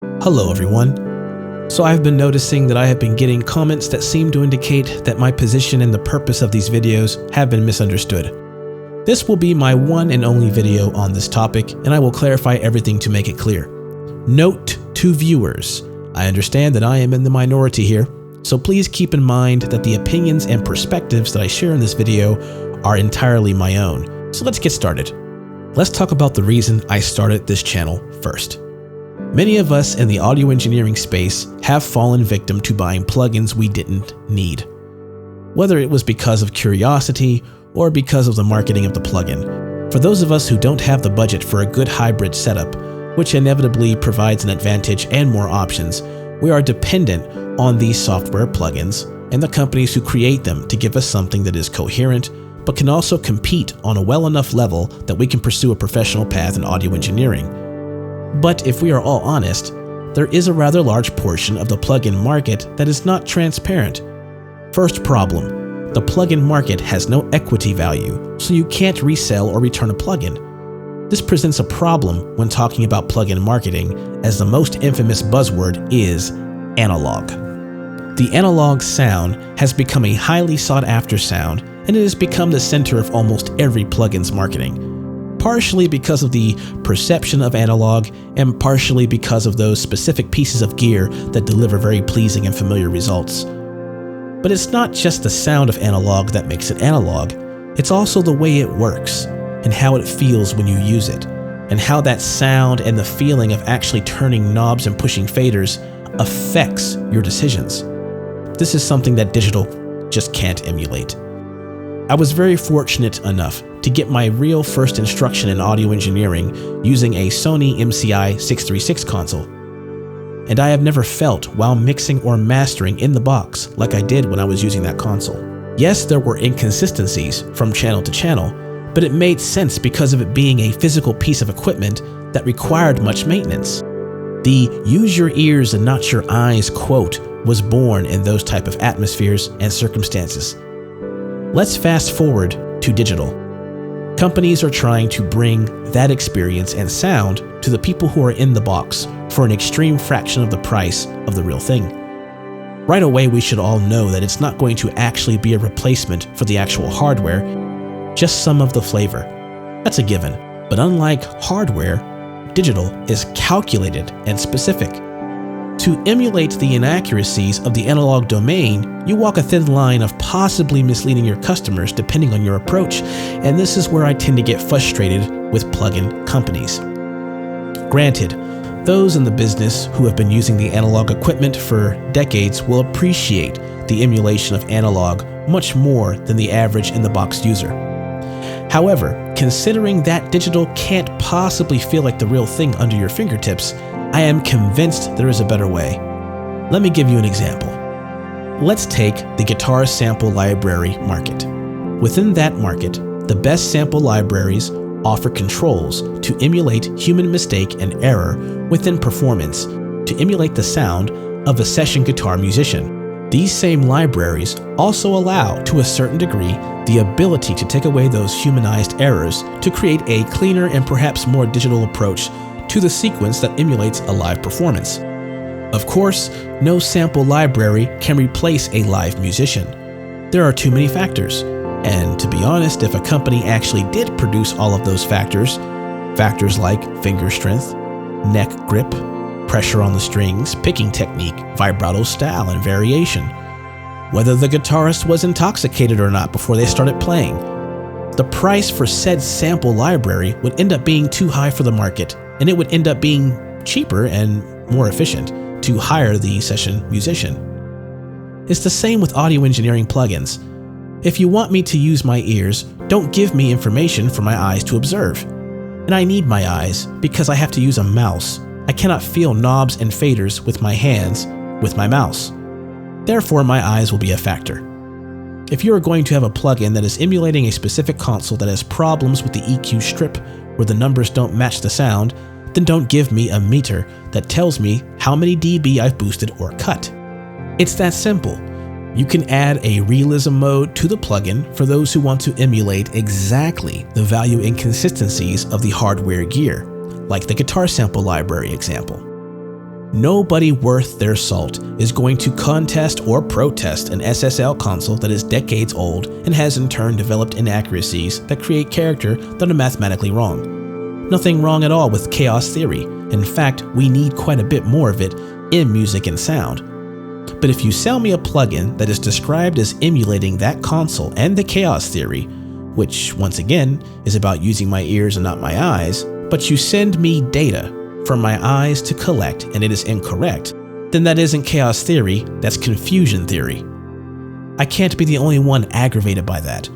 Hello everyone. So I've been noticing that I have been getting comments that seem to indicate that my position and the purpose of these videos have been misunderstood. This will be my one and only video on this topic, and I will clarify everything to make it clear. Note to viewers, I understand that I am in the minority here, so please keep in mind that the opinions and perspectives that I share in this video are entirely my own. So let's get started. Let's talk about the reason I started this channel first. Many of us in the audio engineering space have fallen victim to buying plugins we didn't need. Whether it was because of curiosity or because of the marketing of the plugin. For those of us who don't have the budget for a good hybrid setup, which inevitably provides an advantage and more options, we are dependent on these software plugins and the companies who create them to give us something that is coherent, but can also compete on a well enough level that we can pursue a professional path in audio engineering. But if we are all honest, there is a rather large portion of the plugin market that is not transparent. First problem, the plugin market has no equity value, so you can't resell or return a plugin. This presents a problem when talking about plugin marketing, as the most infamous buzzword is analog. The analog sound has become a highly sought after sound, and it has become the center of almost every plugin's marketing. Partially because of the perception of analog, and partially because of those specific pieces of gear that deliver very pleasing and familiar results. But it's not just the sound of analog that makes it analog, it's also the way it works, and how it feels when you use it, and how that sound and the feeling of actually turning knobs and pushing faders affects your decisions. This is something that digital just can't emulate. I was very fortunate enough to get my real first instruction in audio engineering using a Sony MCI 636 console. And I have never felt while mixing or mastering in the box like I did when I was using that console. Yes, there were inconsistencies from channel to channel, but it made sense because of it being a physical piece of equipment that required much maintenance. The use your ears and not your eyes quote was born in those type of atmospheres and circumstances. Let's fast forward to digital. Companies are trying to bring that experience and sound to the people who are in the box for an extreme fraction of the price of the real thing. Right away, we should all know that it's not going to actually be a replacement for the actual hardware, just some of the flavor. That's a given. But unlike hardware, digital is calculated and specific. To emulate the inaccuracies of the analog domain, you walk a thin line of possibly misleading your customers depending on your approach, and this is where I tend to get frustrated with plugin companies. Granted, those in the business who have been using the analog equipment for decades will appreciate the emulation of analog much more than the average in-the-box user. However, considering that digital can't possibly feel like the real thing under your fingertips, I am convinced there is a better way. Let me give you an example. Let's take the guitar sample library market. Within that market, the best sample libraries offer controls to emulate human mistake and error within performance to emulate the sound of a session guitar musician. These same libraries also allow, to a certain degree, the ability to take away those humanized errors to create a cleaner and perhaps more digital approach to the sequence that emulates a live performance. Of course, no sample library can replace a live musician. There are too many factors, and to be honest, if a company actually did produce all of those factors like finger strength, neck grip, pressure on the strings, picking technique, vibrato style, and variation, whether the guitarist was intoxicated or not before they started playing, the price for said sample library would end up being too high for the market, and it would end up being cheaper and more efficient to hire the session musician. It's the same with audio engineering plugins. If you want me to use my ears, don't give me information for my eyes to observe. And I need my eyes because I have to use a mouse. I cannot feel knobs and faders with my hands with my mouse. Therefore, my eyes will be a factor. If you are going to have a plugin that is emulating a specific console that has problems with the EQ strip where the numbers don't match the sound, then don't give me a meter that tells me how many dB I've boosted or cut. It's that simple. You can add a realism mode to the plugin for those who want to emulate exactly the value inconsistencies of the hardware gear, like the guitar sample library example. Nobody worth their salt is going to contest or protest an SSL console that is decades old and has in turn developed inaccuracies that create character that are mathematically wrong. Nothing wrong at all with chaos theory. In fact, we need quite a bit more of it in music and sound. But if you sell me a plugin that is described as emulating that console and the chaos theory, which once again is about using my ears and not my eyes, but you send me data for my eyes to collect and it is incorrect, then that isn't chaos theory, that's confusion theory. I can't be the only one aggravated by that.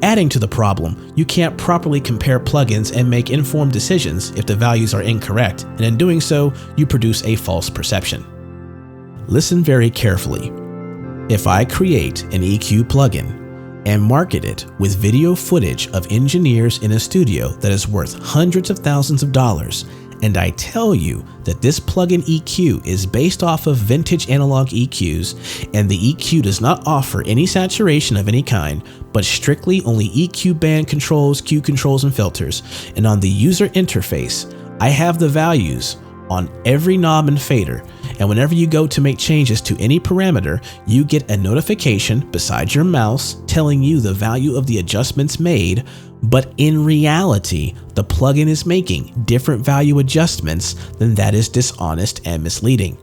Adding to the problem, you can't properly compare plugins and make informed decisions if the values are incorrect, and in doing so, you produce a false perception. Listen very carefully. If I create an EQ plugin and market it with video footage of engineers in a studio that is worth hundreds of thousands of dollars, and I tell you that this plugin EQ is based off of vintage analog EQs, and the EQ does not offer any saturation of any kind, but strictly only EQ band controls, Q controls, and filters, and on the user interface, I have the values on every knob and fader, and whenever you go to make changes to any parameter, you get a notification beside your mouse telling you the value of the adjustments made, but in reality, the plugin is making different value adjustments, then that is dishonest and misleading.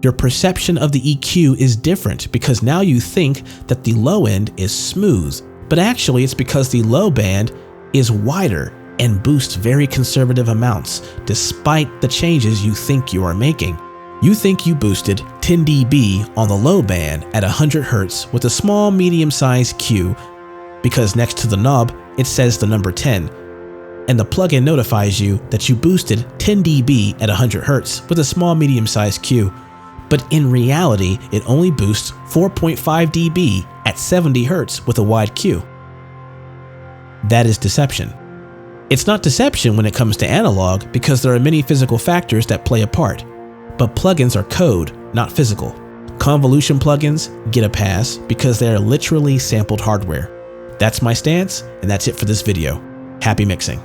Your perception of the EQ is different because now you think that the low end is smooth, but actually it's because the low band is wider and boosts very conservative amounts despite the changes you think you are making. You think you boosted 10 dB on the low band at 100 Hz with a small medium-sized Q because next to the knob it says the number 10, and the plugin notifies you that you boosted 10 dB at 100 Hz with a small medium-sized Q, but in reality it only boosts 4.5 dB at 70 Hz with a wide Q. That is deception. It's not deception when it comes to analog because there are many physical factors that play a part, but plugins are code, not physical. Convolution plugins get a pass because they are literally sampled hardware. That's my stance, and that's it for this video. Happy mixing.